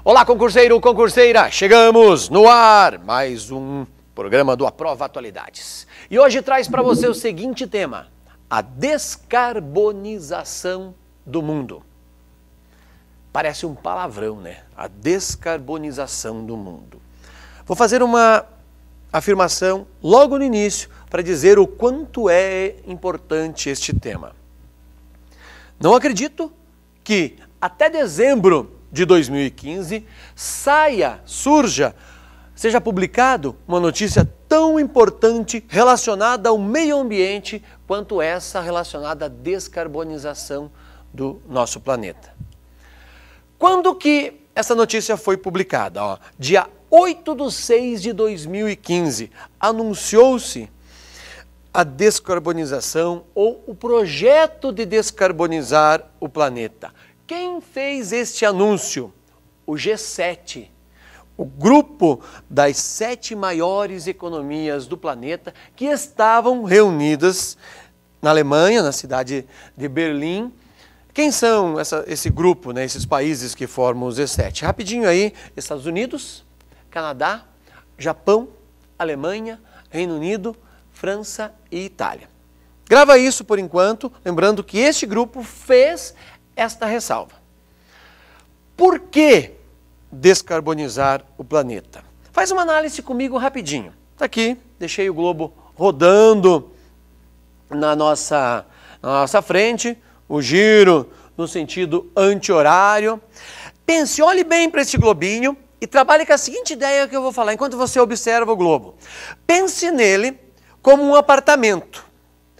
Olá, concurseiro, concurseira! Chegamos no ar, mais um programa do Aprova Atualidades. E hoje traz para você o seguinte tema: a descarbonização do mundo. Parece um palavrão, né? A descarbonização do mundo. Vou fazer uma afirmação logo no início para dizer o quanto é importante este tema. Não acredito que até dezembro de 2015 seja publicado uma notícia tão importante relacionada ao meio ambiente quanto essa relacionada à descarbonização do nosso planeta. Quando que essa notícia foi publicada? Dia 8/6/2015, anunciou-se a descarbonização ou o projeto de descarbonizar o planeta. Quem fez este anúncio? O G7, o grupo das 7 maiores economias do planeta que estavam reunidas na Alemanha, na cidade de Berlim. Quem são esse grupo, né, esses países que formam o G7? Rapidinho aí: Estados Unidos, Canadá, Japão, Alemanha, Reino Unido, França e Itália. Grava isso por enquanto, lembrando que este grupo fez esta ressalva. Por que descarbonizar o planeta? Faz uma análise comigo rapidinho. Está aqui, deixei o globo rodando na nossa frente, o giro no sentido anti-horário. Pense, olhe bem para esse globinho e trabalhe com a seguinte ideia que eu vou falar enquanto você observa o globo. Pense nele como um apartamento.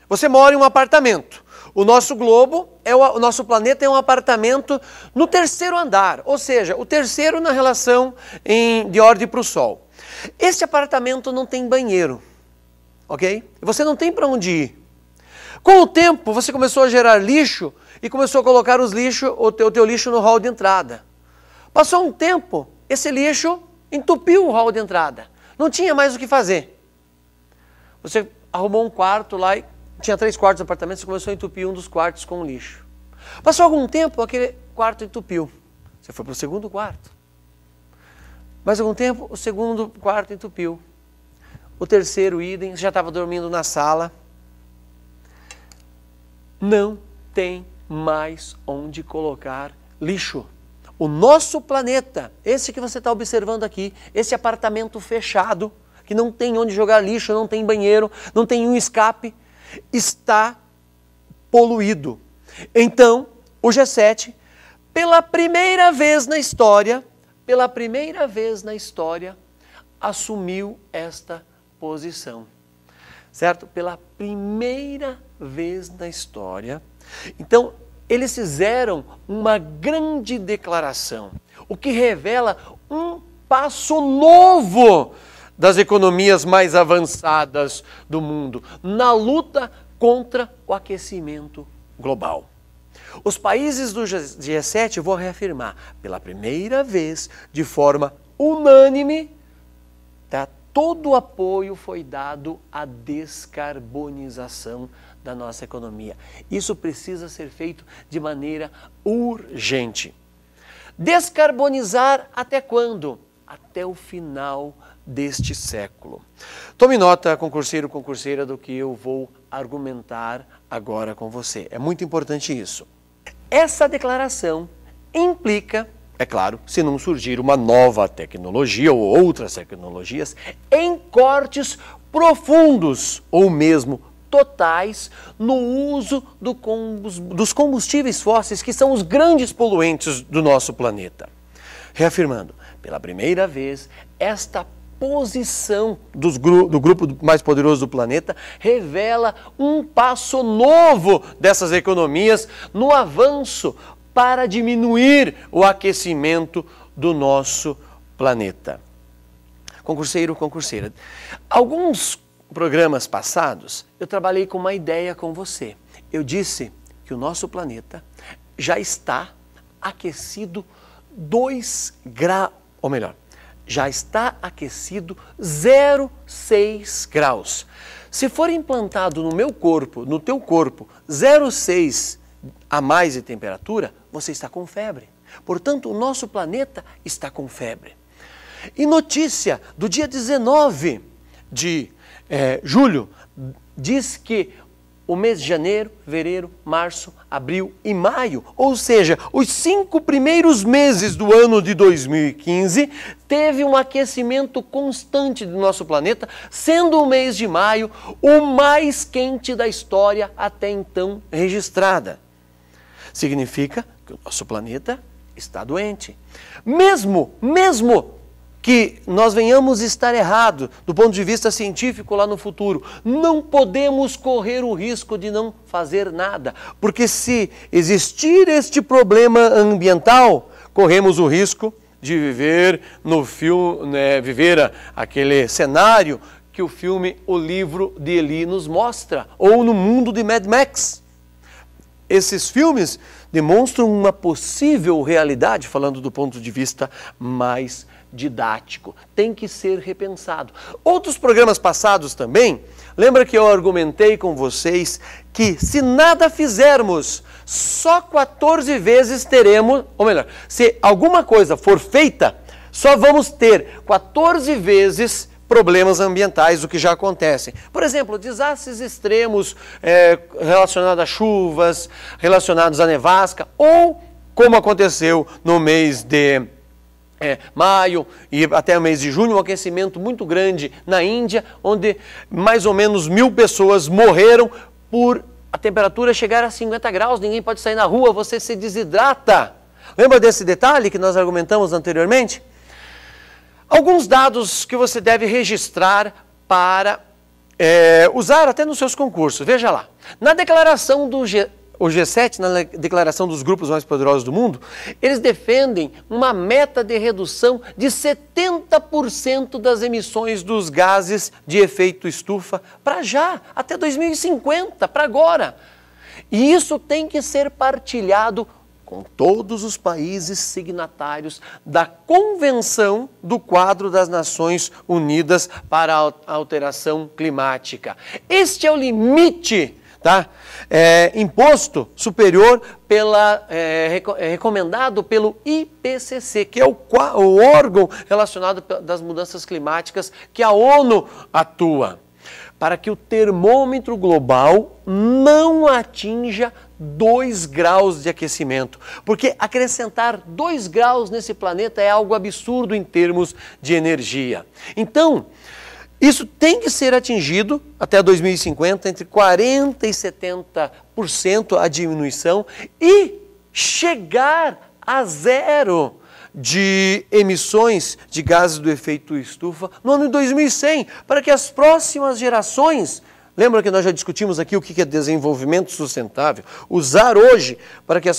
Você mora em um apartamento. O nosso globo, o nosso planeta é um apartamento no 3º andar, ou seja, o 3º na relação de ordem para o Sol. Este apartamento não tem banheiro, ok? Você não tem para onde ir. Com o tempo, você começou a gerar lixo e começou a colocar o teu lixo no hall de entrada. Passou um tempo, esse lixo entupiu o hall de entrada. Não tinha mais o que fazer. Você arrumou um quarto lá e tinha 3 quartos do apartamento, você começou a entupir um dos quartos com lixo. Passou algum tempo, aquele quarto entupiu. Você foi para o 2º quarto. Mais algum tempo, o 2º quarto entupiu. O 3º idem, você já estava dormindo na sala. Não tem mais onde colocar lixo. O nosso planeta, esse que você está observando aqui, esse apartamento fechado, que não tem onde jogar lixo, não tem banheiro, não tem um escape, está poluído. Então, o G7, pela primeira vez na história, assumiu esta posição. Certo? Pela primeira vez na história. Então, eles fizeram uma grande declaração, o que revela um passo novo das economias mais avançadas do mundo, na luta contra o aquecimento global. Os países do G7, vou reafirmar, pela primeira vez, de forma unânime, todo o apoio foi dado à descarbonização da nossa economia. Isso precisa ser feito de maneira urgente. Descarbonizar até quando? Até o final deste século. Tome nota, concurseiro, concurseira, do que eu vou argumentar agora com você. É muito importante isso. Essa declaração implica, é claro, se não surgir uma nova tecnologia ou outras tecnologias, em cortes profundos ou mesmo totais no uso dos combustíveis fósseis, que são os grandes poluentes do nosso planeta. Reafirmando, pela primeira vez, esta posição do grupo mais poderoso do planeta revela um passo novo dessas economias no avanço para diminuir o aquecimento do nosso planeta. Concurseiro, concurseira, alguns programas passados eu trabalhei com uma ideia com você. Eu disse que o nosso planeta já está aquecido 2 graus, ou melhor, já está aquecido 0,6 graus. Se for implantado no meu corpo, no teu corpo, 0,6 a mais de temperatura, você está com febre. Portanto, o nosso planeta está com febre. E notícia do dia 19 de julho diz que o mês de janeiro, fevereiro, março, abril e maio, ou seja, os 5 primeiros meses do ano de 2015, teve um aquecimento constante do nosso planeta, sendo o mês de maio o mais quente da história até então registrada. Significa que o nosso planeta está doente. Mesmo que nós venhamos estar errados do ponto de vista científico lá no futuro, não podemos correr o risco de não fazer nada, porque se existir este problema ambiental, corremos o risco de viver no filme, viver aquele cenário que o filme O Livro de Eli nos mostra, ou no mundo de Mad Max. Esses filmes demonstram uma possível realidade, falando do ponto de vista mais didático. Tem que ser repensado. Outros programas passados também, lembra que eu argumentei com vocês que se nada fizermos, só 14 vezes teremos, ou melhor, se alguma coisa for feita, só vamos ter 14 vezes problemas ambientais, o que já acontece. Por exemplo, desastres extremos relacionados a chuvas, relacionados à nevasca, ou como aconteceu no mês de maio e até o mês de junho, um aquecimento muito grande na Índia, onde mais ou menos 1000 pessoas morreram por a temperatura chegar a 50 graus, ninguém pode sair na rua, você se desidrata. Lembra desse detalhe que nós argumentamos anteriormente? Alguns dados que você deve registrar para usar até nos seus concursos. Veja lá, na declaração do G7, na declaração dos grupos mais poderosos do mundo, eles defendem uma meta de redução de 70% das emissões dos gases de efeito estufa para já, até 2050, para agora. E isso tem que ser partilhado com todos os países signatários da Convenção do Quadro das Nações Unidas para a Alteração Climática. Este é o limite, tá? Imposto superior recomendado pelo IPCC, que é o órgão relacionado das mudanças climáticas que a ONU atua, para que o termômetro global não atinja 2 graus de aquecimento, porque acrescentar 2 graus nesse planeta é algo absurdo em termos de energia. Então, isso tem que ser atingido até 2050, entre 40% e 70% a diminuição, e chegar a zero de emissões de gases do efeito estufa no ano de 2100, para que as próximas gerações, lembra que nós já discutimos aqui o que é desenvolvimento sustentável, usar hoje para que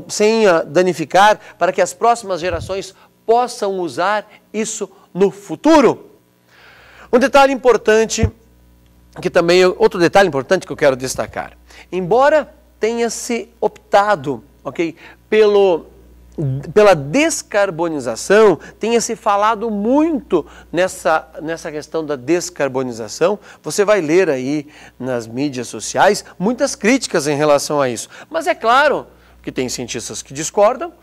sem danificar, para que as próximas gerações possam usar isso no futuro. Um detalhe importante, outro detalhe importante que eu quero destacar. Embora tenha-se optado, pela descarbonização, tenha-se falado muito nessa questão da descarbonização, você vai ler aí nas mídias sociais muitas críticas em relação a isso. Mas é claro que tem cientistas que discordam,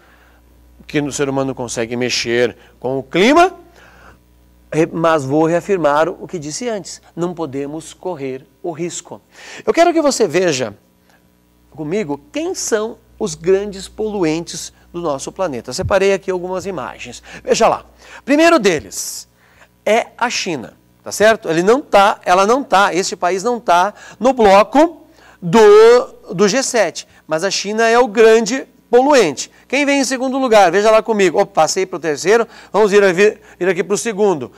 que o ser humano consegue mexer com o clima, mas vou reafirmar o que disse antes, não podemos correr o risco. Eu quero que você veja comigo quem são os grandes poluentes do nosso planeta. Separei aqui algumas imagens. Veja lá. Primeiro deles é a China, tá certo? Este país não está no bloco do G7, mas a China é o grande poluente. Quem vem em segundo lugar? Veja lá comigo. Passei para o terceiro, vamos ir aqui para o segundo.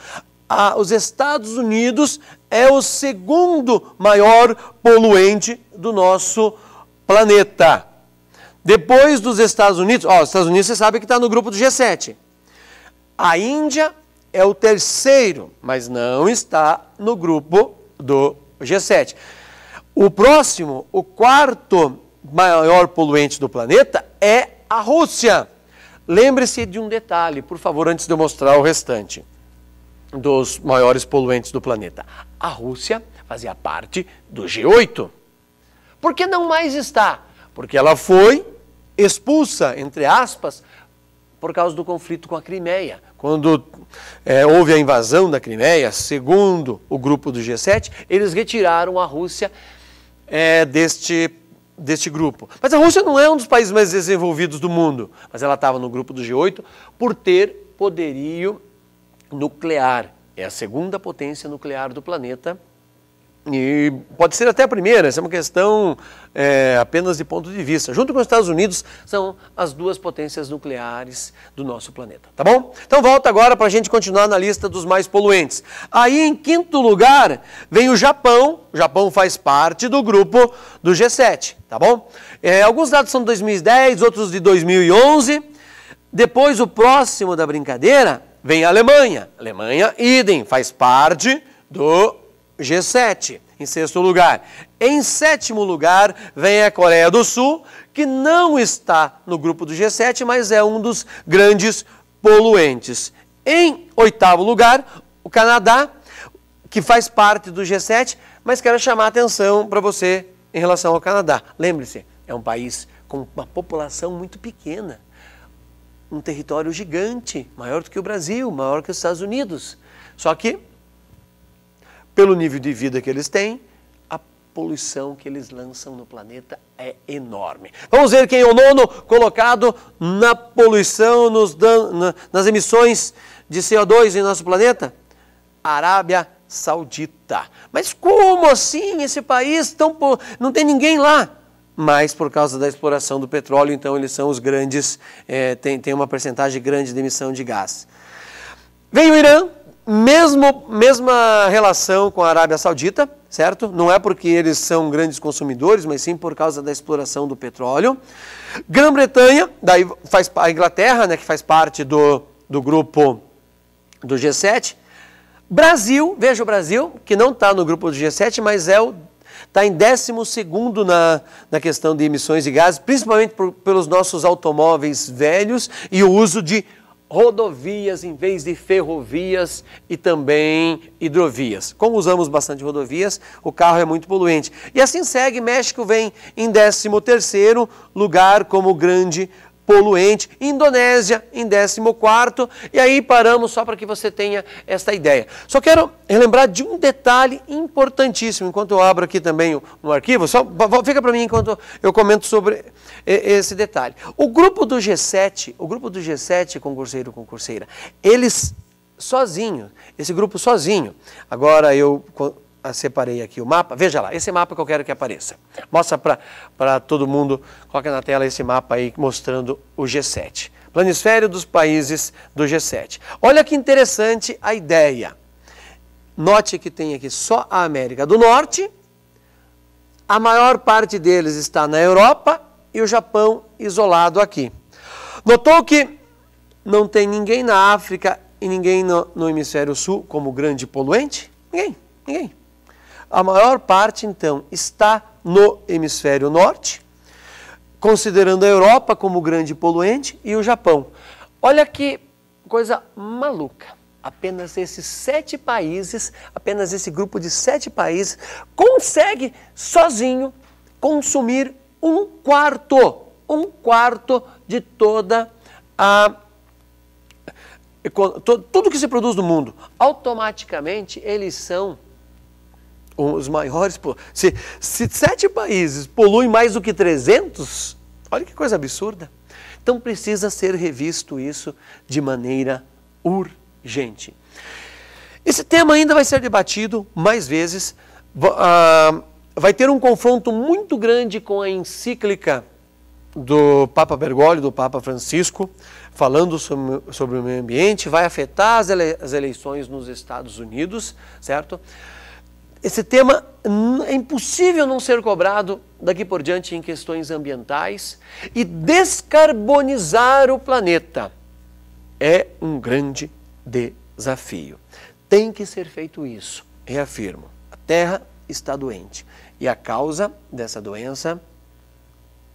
Os Estados Unidos é o segundo maior poluente do nosso planeta. Depois dos Estados Unidos, os Estados Unidos você sabe que está no grupo do G7. A Índia é o terceiro, mas não está no grupo do G7. O próximo, o quarto maior poluente do planeta é a Rússia. Lembre-se de um detalhe, por favor, antes de eu mostrar o restante dos maiores poluentes do planeta. A Rússia fazia parte do G8. Por que não mais está? Porque ela foi expulsa, entre aspas, por causa do conflito com a Crimeia. Quando houve a invasão da Crimeia, segundo o grupo do G7, eles retiraram a Rússia deste grupo. Mas a Rússia não é um dos países mais desenvolvidos do mundo, mas ela estava no grupo do G8 por ter poderio nuclear. É a segunda potência nuclear do planeta e pode ser até a primeira, essa é uma questão apenas de ponto de vista. Junto com os Estados Unidos, são as duas potências nucleares do nosso planeta, tá bom? Então volta agora para a gente continuar na lista dos mais poluentes. Aí em quinto lugar vem o Japão. O Japão faz parte do grupo do G7, tá bom? Alguns dados são de 2010, outros de 2011. Depois o próximo da brincadeira vem a Alemanha. Alemanha, idem, faz parte do G7, em sexto lugar. Em sétimo lugar, vem a Coreia do Sul, que não está no grupo do G7, mas é um dos grandes poluentes. Em oitavo lugar, o Canadá, que faz parte do G7, mas quero chamar a atenção para você em relação ao Canadá. Lembre-se, é um país com uma população muito pequena, um território gigante, maior do que o Brasil, maior que os Estados Unidos. Só que pelo nível de vida que eles têm, a poluição que eles lançam no planeta é enorme. Vamos ver quem é o nono colocado na poluição, nas emissões de CO2 em nosso planeta? Arábia Saudita. Mas como assim esse país não tem ninguém lá? Mas por causa da exploração do petróleo, então eles são os grandes, tem uma percentagem grande de emissão de gás. Vem o Irã. Mesma relação com a Arábia Saudita, certo? Não é porque eles são grandes consumidores, mas sim por causa da exploração do petróleo. Grã-Bretanha, daí a Inglaterra, né, que faz parte do grupo do G7. Brasil, veja o Brasil, que não está no grupo do G7, mas está em 12º na questão de emissões de gases, principalmente pelos nossos automóveis velhos e o uso de rodovias em vez de ferrovias e também hidrovias. Como usamos bastante rodovias, o carro é muito poluente. E assim segue, México vem em 13º lugar como grande poluente, Indonésia em 14º, e aí paramos só para que você tenha esta ideia. Só quero relembrar de um detalhe importantíssimo, enquanto eu abro aqui também no arquivo, só fica para mim enquanto eu comento sobre esse detalhe. O grupo do G7, concurseiro, concurseira, eles sozinhos, esse grupo sozinho, agora eu separei aqui o mapa, veja lá, esse mapa que eu quero que apareça. Mostra para todo mundo, coloca na tela esse mapa aí mostrando o G7. Planisfério dos países do G7. Olha que interessante a ideia. Note que tem aqui só a América do Norte, a maior parte deles está na Europa e o Japão isolado aqui. Notou que não tem ninguém na África e ninguém no hemisfério sul como grande poluente? Ninguém. A maior parte, então, está no hemisfério norte, considerando a Europa como grande poluente e o Japão. Olha que coisa maluca. Apenas esses 7 países, apenas esse grupo de 7 países, consegue sozinho consumir um quarto de toda tudo que se produz no mundo. Automaticamente, eles são os maiores. Se 7 países poluem mais do que 300, olha que coisa absurda. Então precisa ser revisto isso de maneira urgente. Esse tema ainda vai ser debatido mais vezes. Vai ter um confronto muito grande com a encíclica do Papa Bergoglio, do Papa Francisco, falando sobre o meio ambiente. Vai afetar as eleições nos Estados Unidos, certo? Esse tema é impossível não ser cobrado daqui por diante em questões ambientais, e descarbonizar o planeta é um grande desafio. Tem que ser feito isso, reafirmo. A Terra está doente e a causa dessa doença,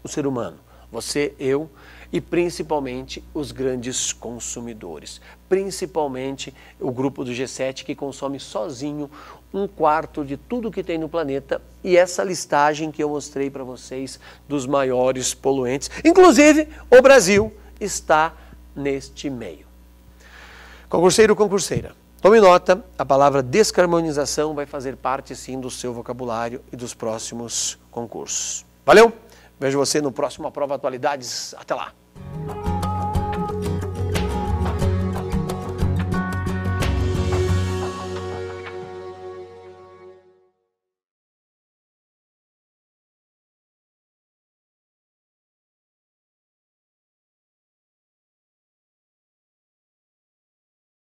o ser humano, você, eu, e principalmente os grandes consumidores, principalmente o grupo do G7 que consome sozinho 1/4 de tudo que tem no planeta, e essa listagem que eu mostrei para vocês dos maiores poluentes, inclusive o Brasil está neste meio. Concurseiro, concurseira, tome nota, a palavra descarbonização vai fazer parte sim do seu vocabulário e dos próximos concursos. Valeu? Vejo você no próximo Aprova Atualidades. Até lá!